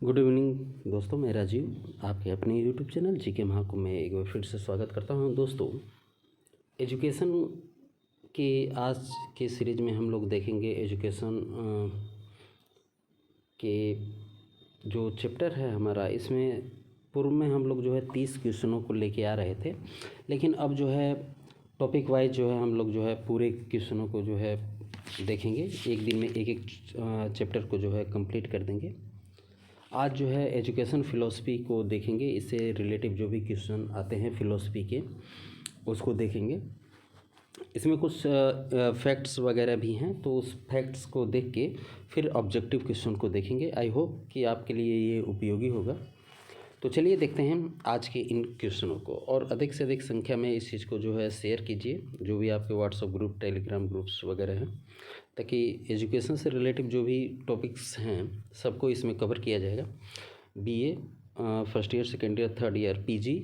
Good evening दोस्तों, मैं राजीव आपके अपने यूट्यूब चैनल जीके महाकुंभ में एक बार फिर से स्वागत करता हूं। दोस्तों, एजुकेशन के आज के सीरीज में हम लोग देखेंगे एजुकेशन के जो चैप्टर है हमारा। इसमें पूर्व में हम लोग जो है 30 क्वेश्चनों को लेके आ रहे थे, लेकिन अब जो है टॉपिक वाइज जो है हम लोग जो है पूरे क्वेश्चनों को जो है देखेंगे। एक दिन में एक चैप्टर को जो है कंप्लीट कर देंगे। आज जो है एजुकेशन फ़िलॉसफी को देखेंगे, इससे रिलेटिव जो भी क्वेश्चन आते हैं फ़िलॉसफी के उसको देखेंगे। इसमें कुछ फैक्ट्स वगैरह भी हैं, तो उस फैक्ट्स को देख के फिर ऑब्जेक्टिव क्वेश्चन को देखेंगे। आई होप कि आपके लिए ये उपयोगी होगा। तो चलिए देखते हैं आज के इन क्वेश्चनों को, और अधिक से अधिक संख्या में इस चीज़ को जो है शेयर कीजिए, जो भी आपके व्हाट्सएप ग्रुप, टेलीग्राम ग्रुप्स वगैरह हैं, ताकि एजुकेशन से रिलेटिव जो भी टॉपिक्स हैं सबको इसमें कवर किया जाएगा। BA first year, second year, third year, PG,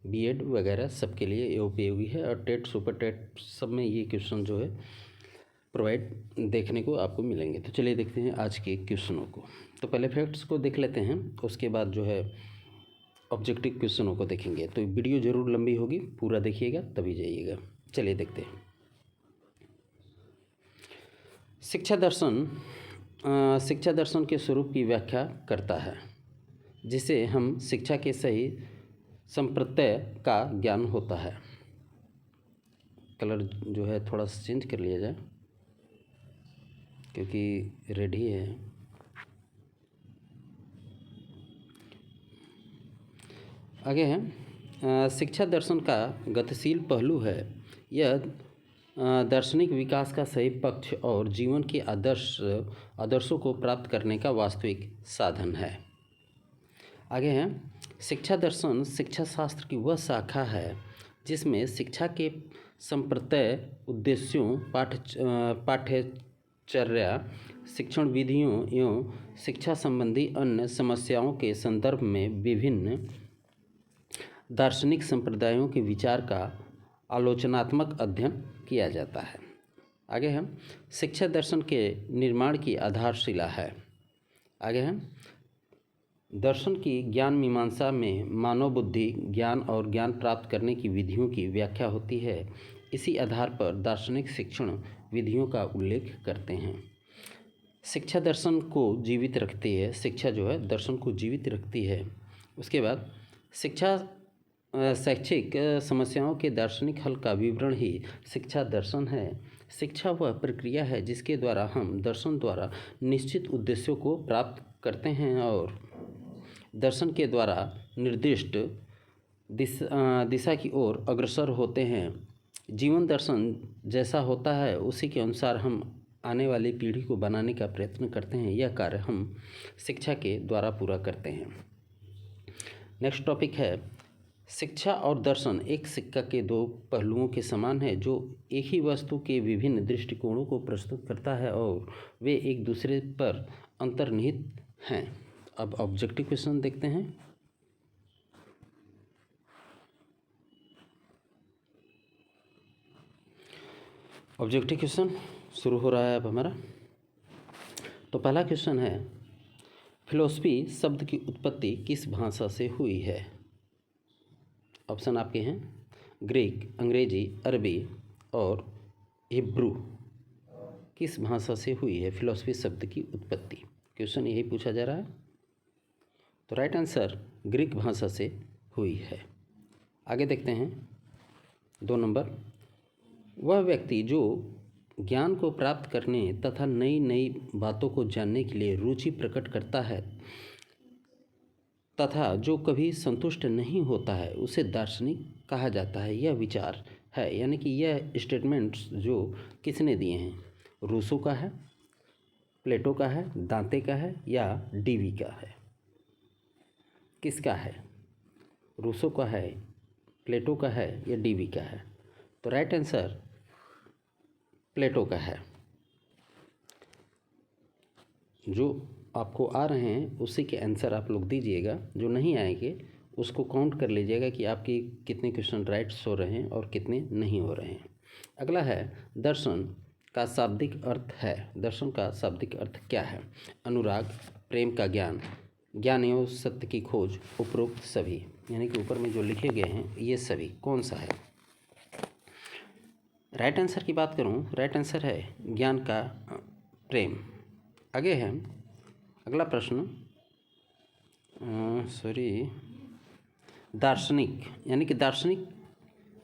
BEd वगैरह सबके लिए ये उपयोगी है, और टेट, सुपर टेट सब में ये क्वेश्चन जो है प्रोवाइड देखने को आपको मिलेंगे। तो चलिए देखते हैं आज के क्वेश्चनों को। तो पहले फैक्ट्स को देख लेते हैं, उसके बाद जो है ऑब्जेक्टिव क्वेश्चनों को देखेंगे। तो वीडियो ज़रूर लंबी होगी, पूरा देखिएगा तभी जाइएगा। चलिए देखते हैं। शिक्षा दर्शन के स्वरूप की व्याख्या करता है, जिसे हम शिक्षा के सही संप्रत्यय का ज्ञान होता है। कलर जो है थोड़ा सा चेंज कर लिया जाए, क्योंकि रेड ही है। आगे है, शिक्षा दर्शन का गतिशील पहलू है। यह दार्शनिक विकास का सही पक्ष और जीवन के आदर्शों को प्राप्त करने का वास्तविक साधन है। आगे है, शिक्षा दर्शन शिक्षा शास्त्र की वह शाखा है जिसमें शिक्षा के संप्रत्यय, उद्देश्यों, पाठ्यचर्या, शिक्षण विधियों एवं शिक्षा संबंधी अन्य समस्याओं के संदर्भ में विभिन्न दार्शनिक संप्रदायों के विचार का आलोचनात्मक अध्ययन किया जाता है। आगे है, शिक्षा दर्शन के निर्माण की आधारशिला है। आगे है, दर्शन की ज्ञान मीमांसा में मानव बुद्धि, ज्ञान और ज्ञान प्राप्त करने की विधियों की व्याख्या होती है। इसी आधार पर दार्शनिक शिक्षण विधियों का उल्लेख करते हैं। शिक्षा दर्शन को जीवित रखती है, शिक्षा जो है दर्शन को जीवित रखती है। उसके बाद शिक्षा शैक्षिक समस्याओं के दार्शनिक हल का विवरण ही शिक्षा दर्शन है। शिक्षा वह प्रक्रिया है जिसके द्वारा हम दर्शन द्वारा निश्चित उद्देश्यों को प्राप्त करते हैं और दर्शन के द्वारा निर्दिष्ट दिशा की ओर अग्रसर होते हैं। जीवन दर्शन जैसा होता है उसी के अनुसार हम आने वाली पीढ़ी को बनाने का प्रयत्न करते हैं। यह कार्य हम शिक्षा के द्वारा पूरा करते हैं। नेक्स्ट टॉपिक है, शिक्षा और दर्शन एक सिक्का के दो पहलुओं के समान है, जो एक ही वस्तु के विभिन्न दृष्टिकोणों को प्रस्तुत करता है और वे एक दूसरे पर अंतर्निहित हैं। अब ऑब्जेक्टिव क्वेश्चन देखते हैं। ऑब्जेक्टिव क्वेश्चन शुरू हो रहा है अब हमारा। तो पहला क्वेश्चन है, फिलॉसफी शब्द की उत्पत्ति किस भाषा से हुई है? ऑप्शन आपके हैं ग्रीक, अंग्रेजी, अरबी और हिब्रू। किस भाषा से हुई है फिलॉसफी शब्द की उत्पत्ति? क्वेश्चन यही पूछा जा रहा है। तो राइट आंसर ग्रीक भाषा से हुई है। आगे देखते हैं 2 नंबर, वह व्यक्ति जो ज्ञान को प्राप्त करने तथा नई नई बातों को जानने के लिए रुचि प्रकट करता है तथा जो कभी संतुष्ट नहीं होता है उसे दार्शनिक कहा जाता है। यह विचार है, यानी कि यह स्टेटमेंट्स जो किसने दिए हैं? रूसो का है, प्लेटो का है, दांते का है या डीवी का है? किसका है? रूसो का है, प्लेटो का है या डीवी का है? तो राइट आंसर प्लेटो का है। जो आपको आ रहे हैं उसी के आंसर आप लोग दीजिएगा, जो नहीं आएंगे उसको काउंट कर लीजिएगा कि आपके कितने क्वेश्चन राइट्स हो रहे हैं और कितने नहीं हो रहे हैं। अगला है, दर्शन का शाब्दिक अर्थ है। दर्शन का शाब्दिक अर्थ क्या है? अनुराग, प्रेम का ज्ञान, ज्ञान एवं सत्य की खोज उपरोक्त सभी, यानी कि ऊपर में जो लिखे गए हैं ये सभी कौन सा है? राइट आंसर की बात करूं, राइट आंसर है ज्ञान का प्रेम। आगे है अगला प्रश्न, दार्शनिक, यानी कि दार्शनिक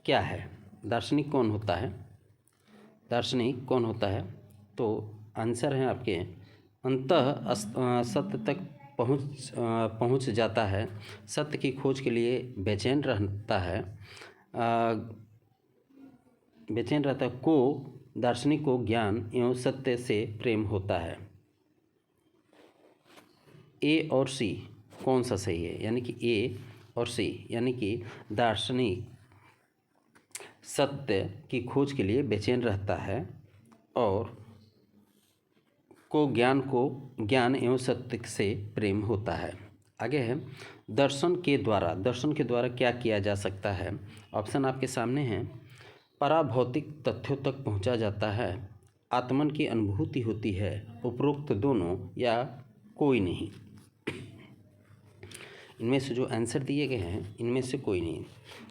क्या है? दार्शनिक कौन होता है? दार्शनिक कौन होता है? तो आंसर है आपके अंतः सत्य तक पहुंच जाता है, सत्य की खोज के लिए बेचैन रहता है, को दार्शनिक को ज्ञान एवं सत्य से प्रेम होता है। ए और सी कौन सा सही है? यानी कि ए और सी, यानी कि दार्शनिक सत्य की खोज के लिए बेचैन रहता है और ज्ञान एवं सत्य से प्रेम होता है। आगे है दर्शन के द्वारा क्या किया जा सकता है? ऑप्शन आपके सामने हैं। पराभौतिक तथ्यों तक पहुंचा जाता है, आत्मन की अनुभूति होती है, उपरोक्त दोनों या कोई नहीं। इनमें से जो आंसर दिए गए हैं इनमें से कोई नहीं।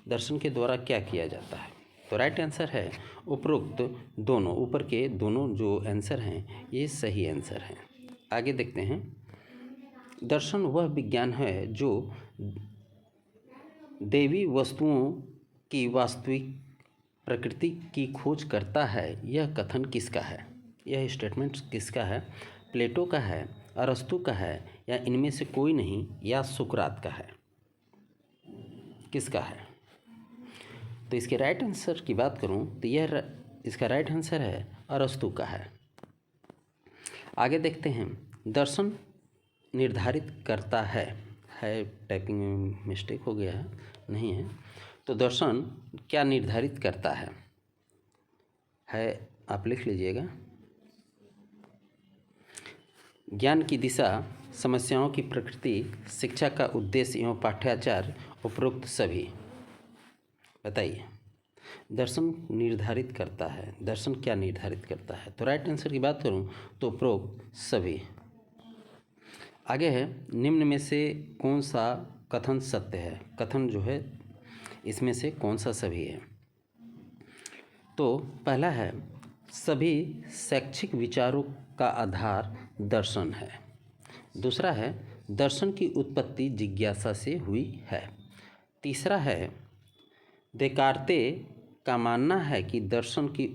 दर्शन के द्वारा क्या किया जाता है? तो राइट आंसर है उपरोक्त दोनों। ऊपर के दोनों जो आंसर हैं ये सही आंसर हैं। आगे देखते हैं, दर्शन वह विज्ञान है जो दैवी वस्तुओं की वास्तविक प्रकृति की खोज करता है। यह कथन किसका है? यह स्टेटमेंट किसका है? प्लेटो का है, अरस्तु का है, या इनमें से कोई नहीं, या सुकरात का है? किसका है? तो इसके राइट आंसर की बात करूं तो यह इसका राइट आंसर है अरस्तु का है। आगे देखते हैं, दर्शन निर्धारित करता है टाइपिंग में मिस्टेक हो गया है, नहीं है। तो दर्शन क्या निर्धारित करता है आप लिख लीजिएगा। ज्ञान की दिशा, समस्याओं की प्रकृति, शिक्षा का उद्देश्य एवं पाठ्याचार, उपरोक्त सभी। बताइए, दर्शन निर्धारित करता है, दर्शन क्या निर्धारित करता है? तो राइट आंसर की बात करूं तो उपरोक्त सभी। आगे है, निम्न में से कौन सा कथन सत्य है? कथन जो है इसमें से कौन सा सभी है? तो पहला है, सभी शैक्षिक विचारों का आधार दर्शन है। दूसरा है, दर्शन की उत्पत्ति जिज्ञासा से हुई है। तीसरा है, देकार्ते का मानना है कि दर्शन की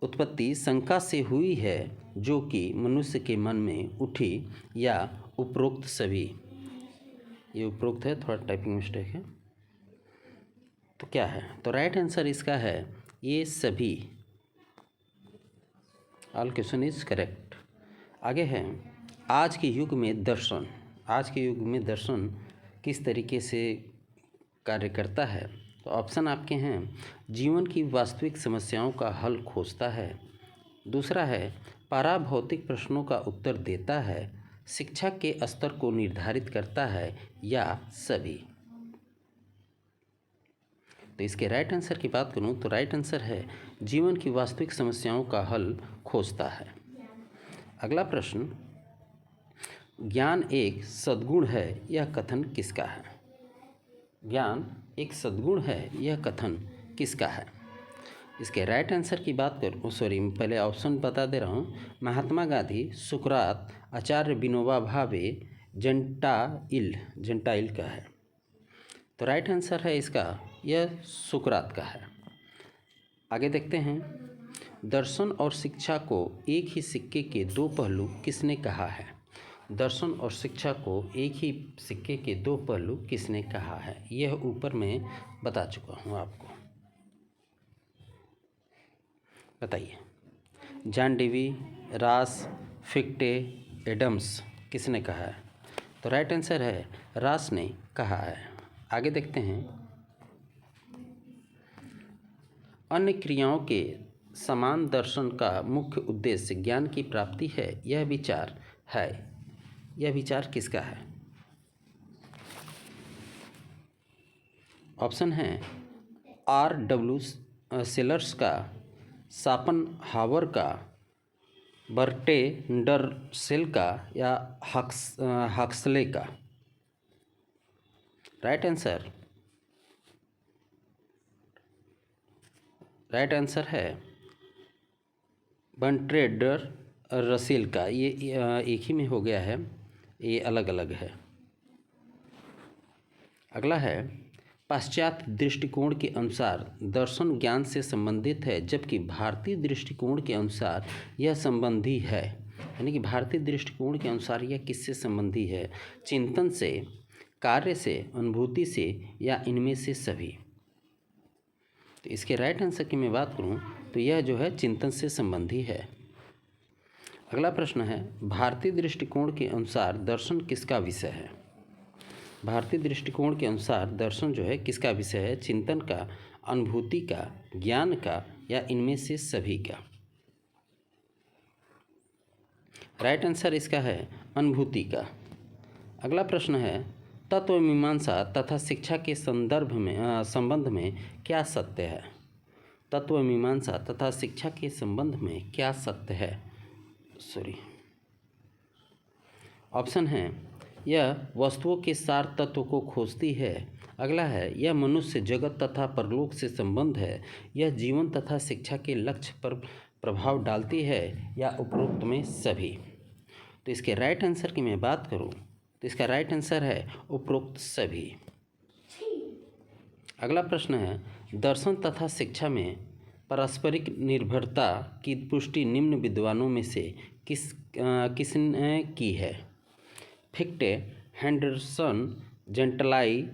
उत्पत्ति शंका से हुई है जो कि मनुष्य के मन में उठी, या उपरोक्त सभी। ये उपरोक्त है, थोड़ा टाइपिंग मिस्टेक है। तो क्या है? तो राइट आंसर इसका है ये सभी। All question is correct. आगे है, आज के युग में दर्शन किस तरीके से कार्य करता है? तो ऑप्शन आपके हैं, जीवन की वास्तविक समस्याओं का हल खोजता है। दूसरा है, पाराभौतिक प्रश्नों का उत्तर देता है, शिक्षा के स्तर को निर्धारित करता है, या सभी। तो इसके राइट आंसर की बात करूं तो राइट आंसर है जीवन की वास्तविक समस्याओं का हल खोजता है। अगला प्रश्न, ज्ञान एक सद्गुण है, यह कथन किसका है? ज्ञान एक सद्गुण है, यह कथन किसका है? इसके राइट आंसर की बात करूँ, पहले ऑप्शन बता दे रहा हूँ। महात्मा गांधी, सुकरात, आचार्य विनोबा भावे, जेंटाइल का है। तो राइट आंसर है इसका यह सुकरात का है। आगे देखते हैं, दर्शन और शिक्षा को एक ही सिक्के के दो पहलू किसने कहा है? दर्शन और शिक्षा को एक ही सिक्के के दो पहलू किसने कहा है? यह ऊपर में बता चुका हूँ आपको। बताइए, जॉन डेवी, रास, फिक्टे, एडम्स, किसने कहा है? तो राइट आंसर है रास ने कहा है। आगे देखते हैं, अन्य क्रियाओं के समान दर्शन का मुख्य उद्देश्य ज्ञान की प्राप्ति है, यह विचार है। यह विचार किसका है? ऑप्शन है R.W. सेलर्स का, शापनहावर का, बर्टेंडरसेल का या हक्सले का? राइट आंसर है बर्ट्रेंडर रसेल का। ये एक ही में हो गया है, ये अलग अलग है। अगला है, पाश्चात्य दृष्टिकोण के अनुसार दर्शन ज्ञान से संबंधित है, जबकि भारतीय दृष्टिकोण के अनुसार यह संबंधी है। यानी कि भारतीय दृष्टिकोण के अनुसार यह किससे संबंधी है? चिंतन से, कार्य से, अनुभूति से, या इनमें से सभी? तो इसके राइट आंसर की मैं बात करूं तो यह जो है चिंतन से संबंधी है। अगला प्रश्न है, भारतीय दृष्टिकोण के अनुसार दर्शन किसका विषय है? भारतीय दृष्टिकोण के अनुसार दर्शन जो है किसका विषय है? चिंतन का, अनुभूति का, ज्ञान का, या इनमें से सभी का? राइट आंसर इसका है अनुभूति का। अगला प्रश्न है, तत्व मीमांसा तथा शिक्षा के संबंध में क्या सत्य है? तत्व मीमांसा तथा शिक्षा के संबंध में क्या सत्य है? ऑप्शन है, यह वस्तुओं के सार तत्व को खोजती है। अगला है, यह मनुष्य जगत तथा परलोक से संबंध है। यह जीवन तथा शिक्षा के लक्ष्य पर प्रभाव डालती है, या उपरोक्त में सभी? तो इसके राइट आंसर की मैं बात करूं तो इसका राइट आंसर है उपरोक्त सभी। अगला प्रश्न है, दर्शन तथा शिक्षा में पारस्परिक निर्भरता की पुष्टि निम्न विद्वानों में से किसने की है? फिक्टे, हेंडरसन, जेंटाइल,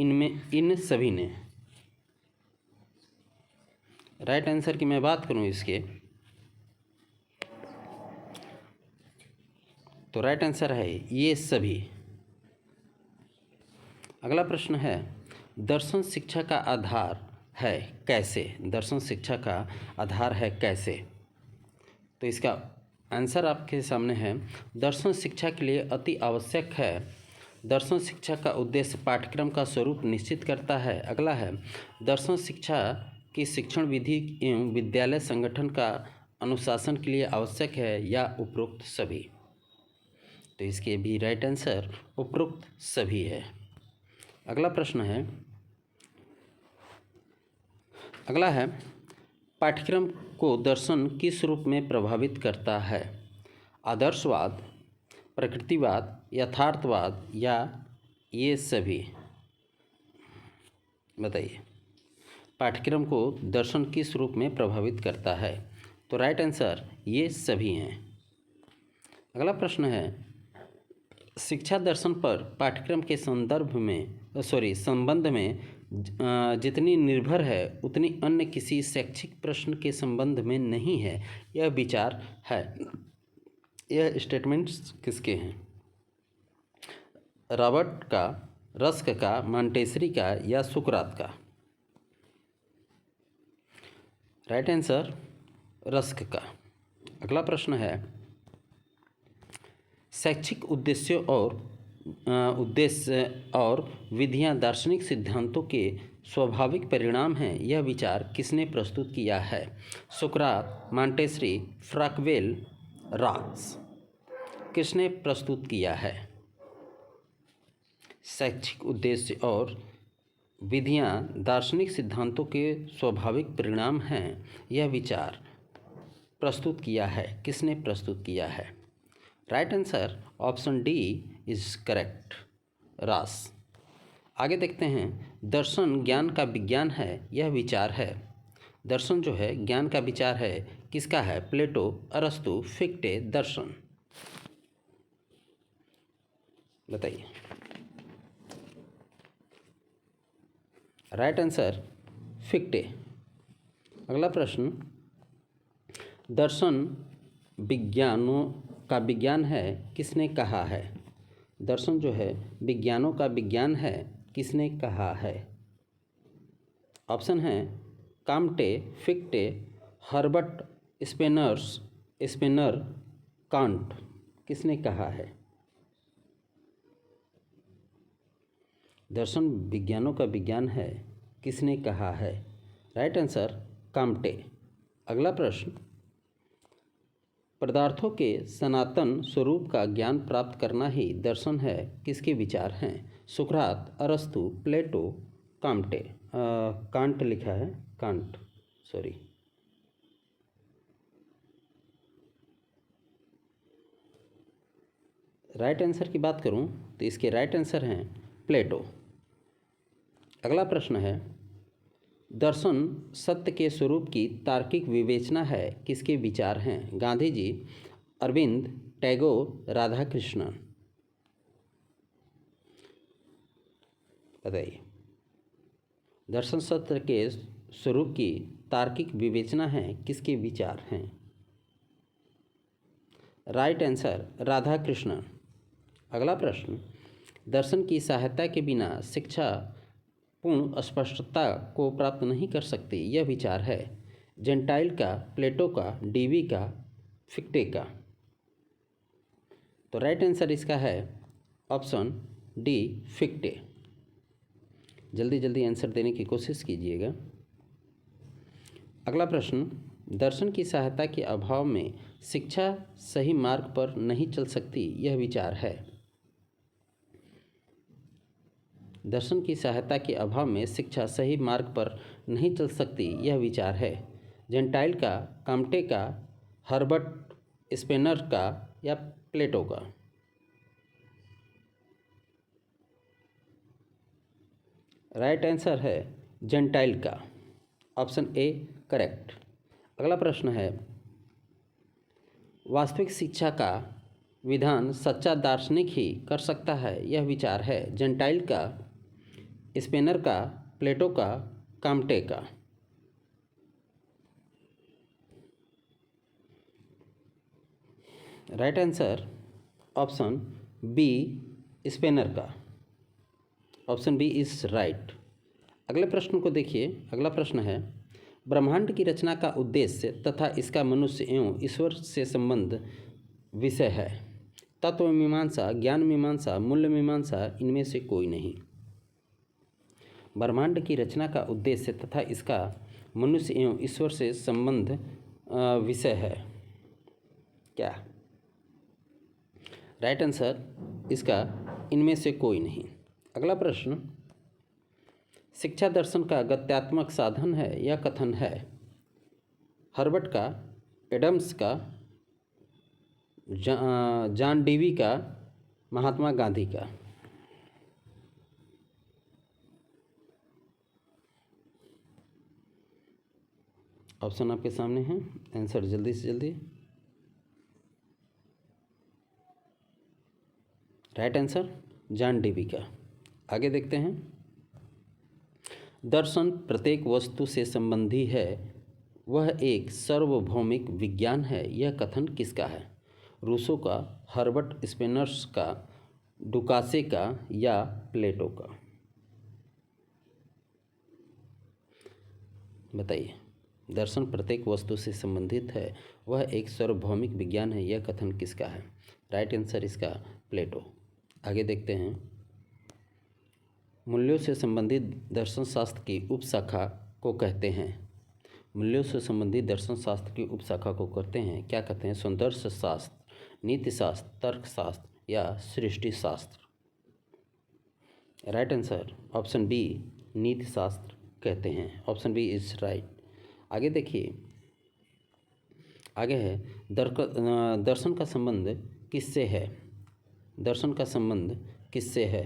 इन सभी ने? राइट आंसर की मैं बात करूं इसके तो राइट आंसर है ये सभी। अगला प्रश्न है, दर्शन शिक्षा का आधार है कैसे? दर्शन शिक्षा का आधार है कैसे? तो इसका आंसर आपके सामने है, दर्शन शिक्षा के लिए अति आवश्यक है। दर्शन शिक्षा का उद्देश्य पाठ्यक्रम का स्वरूप निश्चित करता है। अगला है, दर्शन शिक्षा की शिक्षण विधि एवं विद्यालय संगठन का अनुशासन के लिए आवश्यक है, या उपरोक्त सभी? तो इसके भी राइट आंसर उपरोक्त सभी है। अगला प्रश्न है, अगला है, पाठ्यक्रम को दर्शन किस रूप में प्रभावित करता है? आदर्शवाद, प्रकृतिवाद, यथार्थवाद, या ये सभी? बताइए, पाठ्यक्रम को दर्शन किस रूप में प्रभावित करता है? तो राइट आंसर ये सभी हैं। अगला प्रश्न है, शिक्षा दर्शन पर पाठ्यक्रम के संबंध में जितनी निर्भर है उतनी अन्य किसी शैक्षिक प्रश्न के संबंध में नहीं है। यह विचार है, यह स्टेटमेंट्स किसके हैं? रॉबर्ट का, रस्क का, मॉन्टेसरी का, या सुकरात का? राइट आंसर रस्क का। अगला प्रश्न है, शैक्षिक उद्देश्य और विधियां दार्शनिक सिद्धांतों के स्वाभाविक परिणाम हैं। यह विचार किसने प्रस्तुत किया है? सुकरात, मॉन्टेसरी, फ्राक्वेल, रॉक्स? किसने प्रस्तुत किया है? शैक्षिक उद्देश्य और विधियां दार्शनिक सिद्धांतों के स्वाभाविक परिणाम हैं, यह विचार प्रस्तुत किया है, किसने प्रस्तुत किया है? Right answer option D is correct, रास। आगे देखते हैं, दर्शन ज्ञान का विज्ञान है, यह विचार है। दर्शन जो है ज्ञान का विचार है, किसका है? प्लेटो, अरस्तु, फिक्टे, दर्शन? बताइए। Right answer Fichte. अगला प्रश्न, दर्शन विज्ञानों का विज्ञान है, किसने कहा है? दर्शन जो है विज्ञानों का विज्ञान है, किसने कहा है? ऑप्शन है काम्टे, फिक्टे, हर्बर्ट स्पेनर, कांट? किसने कहा है? दर्शन विज्ञानों का विज्ञान है, किसने कहा है? Right answer Comte. अगला प्रश्न, पदार्थों के सनातन स्वरूप का ज्ञान प्राप्त करना ही दर्शन है, किसके विचार हैं? सुकरात, अरस्तु, प्लेटो, कांट लिखा है, कांट, सॉरी। राइट आंसर की बात करूं तो इसके राइट आंसर हैं प्लेटो। अगला प्रश्न है, दर्शन सत्य के स्वरूप की तार्किक विवेचना है, किसके विचार हैं? गांधी जी, अरविंद, टैगोर, राधा कृष्णन। बताइए। दर्शन सत्य के स्वरूप की तार्किक विवेचना है, किसके विचार हैं? Right answer Radha Krishnan. अगला प्रश्न, दर्शन की सहायता के बिना शिक्षा पूर्ण स्पष्टता को प्राप्त नहीं कर सकती, यह विचार है? जेंटाइल का, प्लेटो का, डीवी का, फिक्टे का। तो राइट आंसर इसका है ऑप्शन डी, फिक्टे। जल्दी जल्दी आंसर देने की कोशिश कीजिएगा। अगला प्रश्न, दर्शन की सहायता के अभाव में शिक्षा सही मार्ग पर नहीं चल सकती, यह विचार है? दर्शन की सहायता के अभाव में शिक्षा सही मार्ग पर नहीं चल सकती, यह विचार है? जेंटाइल का, काम्टे का, हर्बर्ट स्पेनर का या प्लेटो का? राइट आंसर है जेंटाइल का, ऑप्शन ए करेक्ट। अगला प्रश्न है, वास्तविक शिक्षा का विधान सच्चा दार्शनिक ही कर सकता है, यह विचार है? जेंटाइल का, स्पेनर का, प्लेटो का, काम्टे का? Right answer option B, Spencer का। Option B is right. अगले प्रश्न को देखिए। अगला प्रश्न है, ब्रह्मांड की रचना का उद्देश्य तथा इसका मनुष्य एवं ईश्वर से संबंध विषय है? तत्व मीमांसा, ज्ञान मीमांसा, मूल्य मीमांसा, इनमें से कोई नहीं। ब्रह्मांड की रचना का उद्देश्य तथा इसका मनुष्य एवं ईश्वर से संबंध विषय है क्या? राइट आंसर इसका इनमें से कोई नहीं। अगला प्रश्न, शिक्षा दर्शन का गत्यात्मक साधन है या कथन है? हर्बर्ट का, एडम्स का, जॉन डीवी का, महात्मा गांधी का? ऑप्शन आपके सामने हैं, आंसर जल्दी से जल्दी। राइट आंसर जॉन डीवी का। आगे देखते हैं, दर्शन प्रत्येक वस्तु से संबंधी है, वह एक सार्वभौमिक विज्ञान है, यह कथन किसका है? रूसो का, हर्बर्ट स्पेनर्स का, डुकासे का या प्लेटो का? बताइए। दर्शन प्रत्येक वस्तु से संबंधित है, वह एक सार्वभौमिक विज्ञान है, यह कथन किसका है? राइट आंसर इसका प्लेटो। आगे देखते हैं, मूल्यों से संबंधित दर्शन शास्त्र की उपशाखा को कहते हैं? मूल्यों से संबंधित दर्शन शास्त्र की उपशाखा को कहते हैं, क्या कहते हैं? सौंदर्य शास्त्र, नीति शास्त्र, तर्क शास्त्र या सृष्टि शास्त्र? राइट आंसर ऑप्शन बी, नीति शास्त्र कहते हैं। Option B is right. आगे देखिए, आगे है, दर्शन का संबंध किससे है? दर्शन का संबंध किससे है?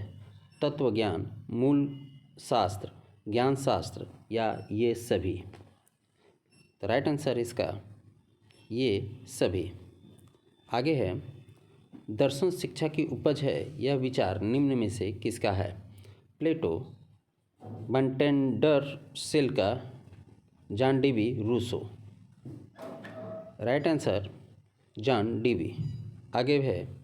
तत्व ज्ञान, मूल शास्त्र, ज्ञान शास्त्र या ये सभी? तो राइट आंसर इसका ये सभी। आगे है, दर्शन शिक्षा की उपज है, यह विचार निम्न में से किसका है? प्लेटो, बंटेंडर सेल का, John Dewey, Rousseau? Right answer John Dewey. आगे है,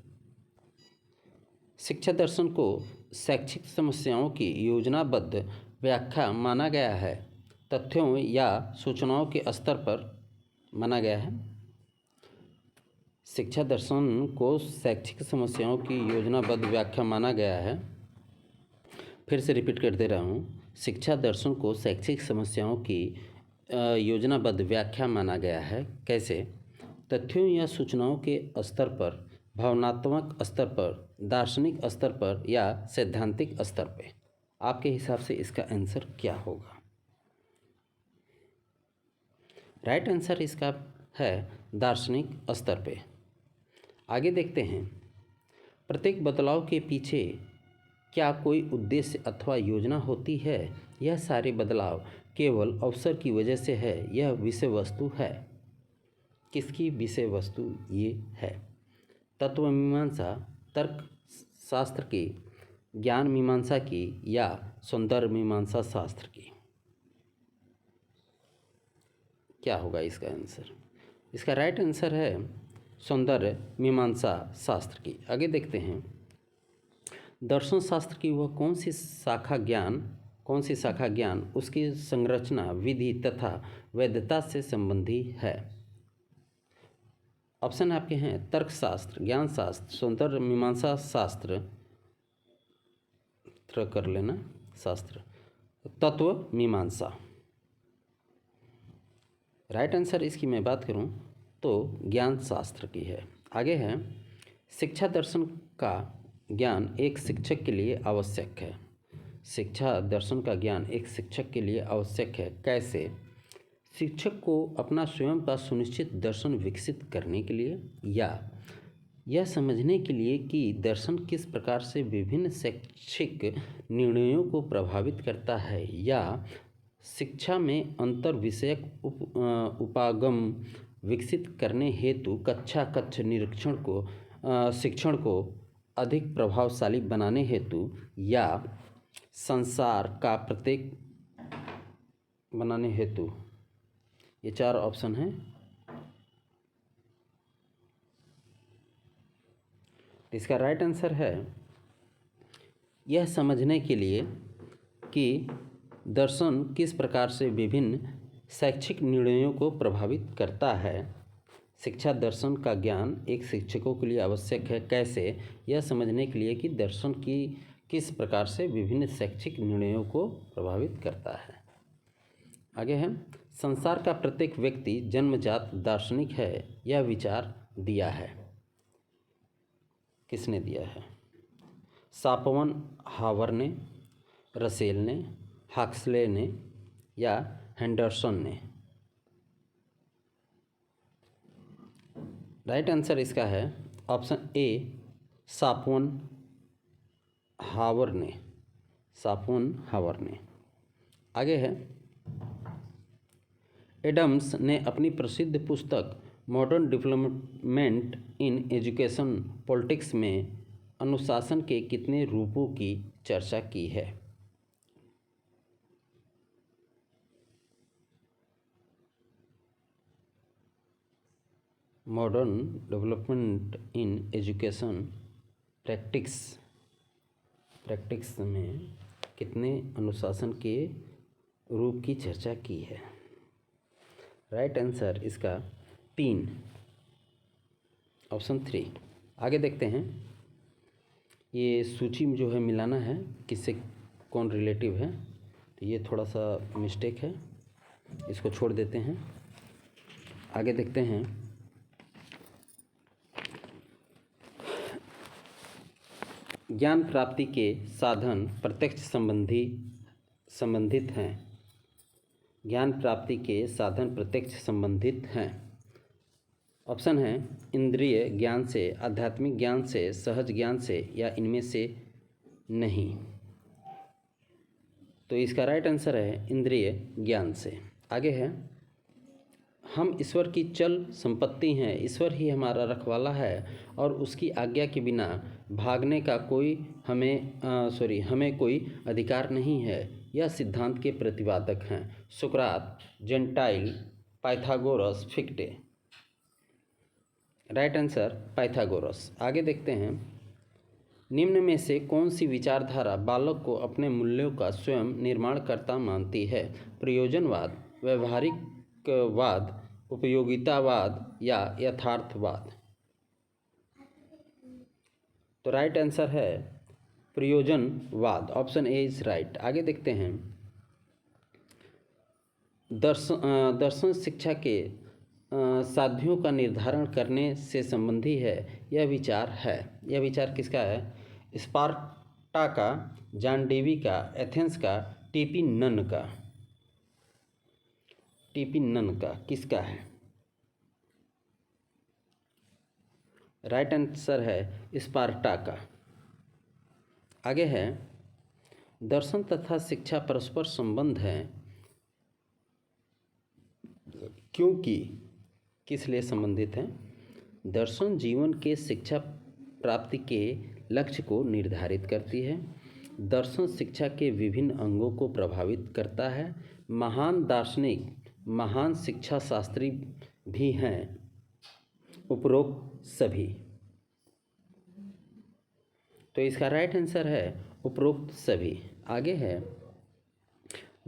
शिक्षा दर्शन को शैक्षिक समस्याओं की योजनाबद्ध व्याख्या माना गया है, तथ्यों या सूचनाओं के स्तर पर माना गया है? शिक्षा दर्शन को शैक्षिक समस्याओं की योजनाबद्ध व्याख्या माना गया है। फिर से रिपीट कर दे रहा हूँ, शिक्षा दर्शन को शैक्षिक समस्याओं की योजनाबद्ध व्याख्या माना गया है। कैसे? तथ्यों या सूचनाओं के स्तर पर, भावनात्मक स्तर पर, दार्शनिक स्तर पर या सैद्धांतिक स्तर पर? आपके हिसाब से इसका आंसर क्या होगा? राइट आंसर इसका है दार्शनिक स्तर पे। आगे देखते हैं, प्रत्येक बदलाव के पीछे क्या कोई उद्देश्य अथवा योजना होती है? यह सारे बदलाव केवल अवसर की वजह से है, यह विषय वस्तु है। किसकी विषय वस्तु ये है? तत्व मीमांसा, तर्क शास्त्र की, ज्ञान मीमांसा की या सौंदर्य मीमांसा शास्त्र की? क्या होगा इसका आंसर? इसका राइट आंसर है सौंदर्य मीमांसा शास्त्र की। आगे देखते हैं, दर्शन शास्त्र की वह कौन सी शाखा ज्ञान उसकी संरचना, विधि तथा वैधता से संबंधी है? ऑप्शन आपके हैं तर्क शास्त्र, ज्ञान शास्त्र, सौंदर्य मीमांसा शास्त्र, कर लेना शास्त्र, तत्व मीमांसा। राइट आंसर इसकी मैं बात करूं तो ज्ञान शास्त्र की है। आगे है, शिक्षा दर्शन का ज्ञान एक शिक्षक के लिए आवश्यक है। शिक्षा दर्शन का ज्ञान एक शिक्षक के लिए आवश्यक है। कैसे? शिक्षक को अपना स्वयं का सुनिश्चित दर्शन विकसित करने के लिए, या यह समझने के लिए कि दर्शन किस प्रकार से विभिन्न शैक्षिक निर्णयों को प्रभावित करता है, या शिक्षा में अंतर विषयक उपागम विकसित करने हेतु कक्ष निरीक्षण शिक्षण को अधिक प्रभावशाली बनाने हेतु, या संसार का प्रत्येक बनाने हेतु। ये चार ऑप्शन हैं। इसका राइट आंसर है यह समझने के लिए कि दर्शन किस प्रकार से विभिन्न शैक्षिक निर्णयों को प्रभावित करता है। शिक्षा दर्शन का ज्ञान एक शिक्षकों के लिए आवश्यक है। कैसे? यह समझने के लिए कि दर्शन की किस प्रकार से विभिन्न शैक्षिक निर्णयों को प्रभावित करता है। आगे है, संसार का प्रत्येक व्यक्ति जन्मजात दार्शनिक है, यह विचार दिया है। किसने दिया है? शोपेनहावर ने, रसेल ने, हक्सले ने या हेंडरसन ने? राइट आंसर इसका है ऑप्शन ए, शोपेनहावर ने। आगे है, एडम्स ने अपनी प्रसिद्ध पुस्तक modern development in education politics में अनुशासन के कितने रूपों की चर्चा की है? Modern development in education practices में कितने अनुशासन के रूप की चर्चा की है? राइट आंसर इसका 3, ऑप्शन 3। आगे देखते हैं, ये सूची में जो है मिलाना है किससे कौन रिलेटिव है, तो ये थोड़ा सा मिस्टेक है, इसको छोड़ देते हैं। आगे देखते हैं, ज्ञान प्राप्ति के साधन प्रत्यक्ष संबंधित हैं। ज्ञान प्राप्ति के साधन प्रत्यक्ष संबंधित हैं। ऑप्शन है इंद्रिय ज्ञान से, आध्यात्मिक ज्ञान से, सहज ज्ञान से या इनमें से नहीं। तो इसका राइट आंसर है इंद्रिय ज्ञान से। आगे है, हम ईश्वर की चल संपत्ति हैं, ईश्वर ही हमारा रखवाला है और उसकी आज्ञा के बिना भागने का हमें कोई अधिकार नहीं है। यह सिद्धांत के प्रतिपादक हैं सुकरात, Gentile, Pythagoras, Fichte. Right answer Pythagoras. आगे देखते हैं, निम्न में से कौन सी विचारधारा बालक को अपने मूल्यों का स्वयं निर्माणकर्ता मानती है? प्रयोजनवाद, व्यवहारिकवाद, उपयोगितावाद या यथार्थवाद? तो राइट आंसर है प्रयोजनवाद, ऑप्शन ए इज राइट। आगे देखते हैं, दर्शन शिक्षा के साध्यों का निर्धारण करने से संबंधी है, यह विचार है। यह विचार किसका है? स्पार्टा का, जॉन डेवी का, एथेंस का, टीपी नन का किसका है? राइट आंसर है स्पार्टा का। आगे है दर्शन तथा शिक्षा परस्पर संबंध है, क्योंकि किस लिए संबंधित हैं? दर्शन जीवन के शिक्षा प्राप्ति के लक्ष्य को निर्धारित करती है। दर्शन शिक्षा के विभिन्न अंगों को प्रभावित करता है। महान दार्शनिक, महान शिक्षा शास्त्री भी हैं उपरोक्त सभी। तो इसका राइट आंसर है उपरोक्त सभी। आगे है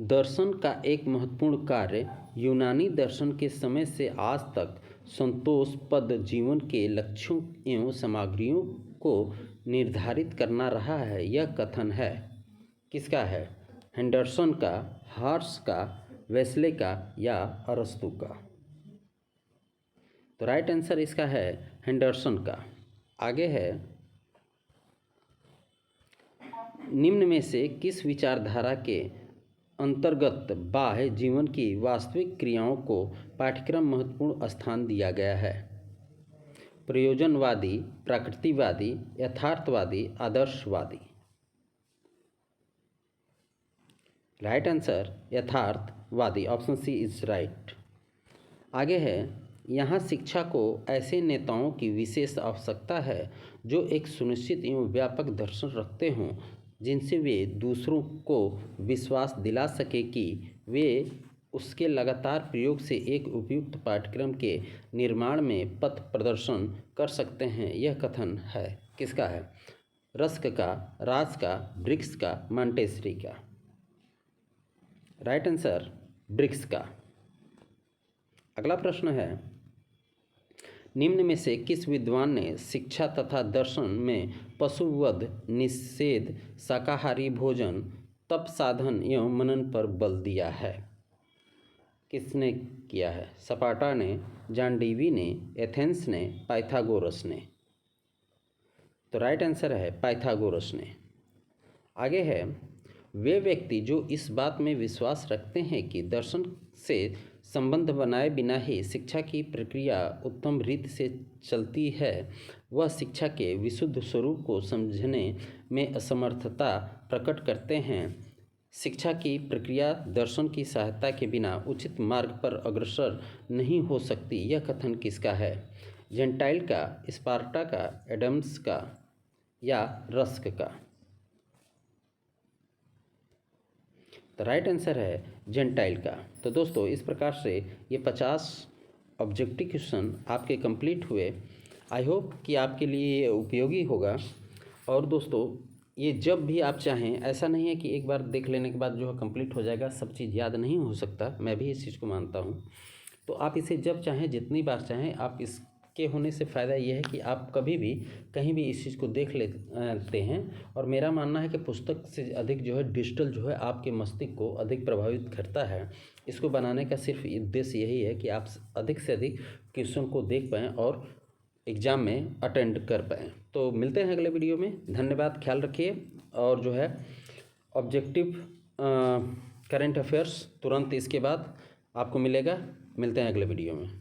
दर्शन का एक महत्वपूर्ण कार्य यूनानी दर्शन के समय से आज तक संतोषप्रद जीवन के लक्ष्यों एवं सामग्रियों को निर्धारित करना रहा है। यह कथन है किसका है? हेंडरसन का, हार्स का, वेस्ले का या अरस्तु का? तो राइट आंसर इसका है हेंडरसन का। आगे है निम्न में से किस विचारधारा के अंतर्गत बाह्य जीवन की वास्तविक क्रियाओं को पाठ्यक्रम महत्वपूर्ण स्थान दिया गया है? प्रयोजनवादी, प्रकृतिवादी, यथार्थवादी, आदर्शवादी? राइट आंसर यथार्थवादी, ऑप्शन सी इज राइट। आगे है यहाँ शिक्षा को ऐसे नेताओं की विशेष आवश्यकता है जो एक सुनिश्चित एवं व्यापक दर्शन रखते हों, जिनसे वे दूसरों को विश्वास दिला सके कि वे उसके लगातार प्रयोग से एक उपयुक्त पाठ्यक्रम के निर्माण में पथ प्रदर्शन कर सकते हैं। यह कथन है किसका है? रस्क का, राज का, ब्रिक्स का, मॉन्टेसरी का? राइट आंसर ब्रिक्स का। अगला प्रश्न है निम्न में से किस विद्वान ने शिक्षा तथा दर्शन में पशुवध, निषेध, शाकाहारी भोजन, तप साधन एवं मनन पर बल दिया है? किसने किया है? स्पार्टा ने, जॉन डेवी ने, एथेंस ने, पाइथागोरस ने? तो राइट आंसर है पाइथागोरस ने। आगे है वे व्यक्ति जो इस बात में विश्वास रखते हैं कि दर्शन से संबंध बनाए बिना ही शिक्षा की प्रक्रिया उत्तम रीति से चलती है, वह शिक्षा के विशुद्ध स्वरूप को समझने में असमर्थता प्रकट करते हैं। शिक्षा की प्रक्रिया दर्शन की सहायता के बिना उचित मार्ग पर अग्रसर नहीं हो सकती। यह कथन किसका है? जेंटाइल का, स्पार्टा का, एडम्स का या रस्क का? तो राइट आंसर है जेंटाइल का। तो दोस्तों इस प्रकार से ये 50 ऑब्जेक्टिव क्वेश्चन आपके कंप्लीट हुए। आई होप कि आपके लिए ये उपयोगी होगा। और दोस्तों ये जब भी आप चाहें, ऐसा नहीं है कि एक बार देख लेने के बाद जो है कंप्लीट हो जाएगा, सब चीज़ याद नहीं हो सकता, मैं भी इस चीज़ को मानता हूँ। तो आप इसे जब चाहें, जितनी बार चाहें, आप इसके होने से फ़ायदा ये है कि आप कभी भी कहीं भी इस चीज़ को देख लेते हैं। और मेरा मानना है कि पुस्तक से अधिक जो है डिजिटल जो है आपके मस्तिष्क को अधिक प्रभावित करता है। इसको बनाने का सिर्फ उद्देश्य यही है कि आप अधिक से अधिक क्वेश्चन को देख पाएँ और एग्ज़ाम में अटेंड कर पाएँ। तो मिलते हैं अगले वीडियो में। धन्यवाद, ख्याल रखिए। और जो है ऑब्जेक्टिव करंट अफेयर्स तुरंत इसके बाद आपको मिलेगा। मिलते हैं अगले वीडियो में।